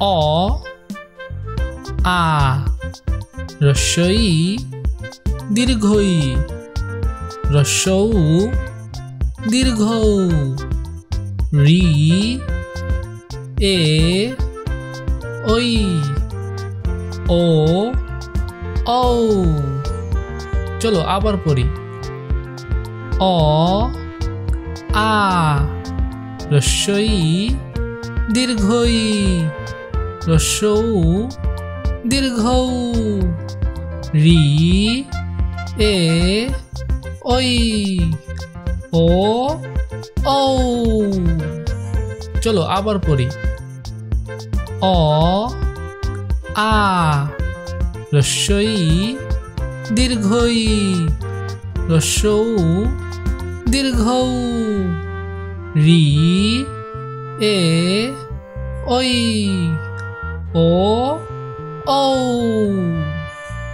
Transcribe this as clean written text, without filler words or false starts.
অ আ রস্বই দীর্ঘই রস্বৌ দীর্ঘ রি এ ওই ও ঔ চলো আবার পড়ি অ আ রস্বই দীর্ঘই রস্বৌ দীর্ঘৌ রি এ ওই ও ঔ চলো আবার পড়ি অ আ রস্বই দীর্ঘই রস্বৌ দীর্ঘৌ রি এ ওই ও ঔ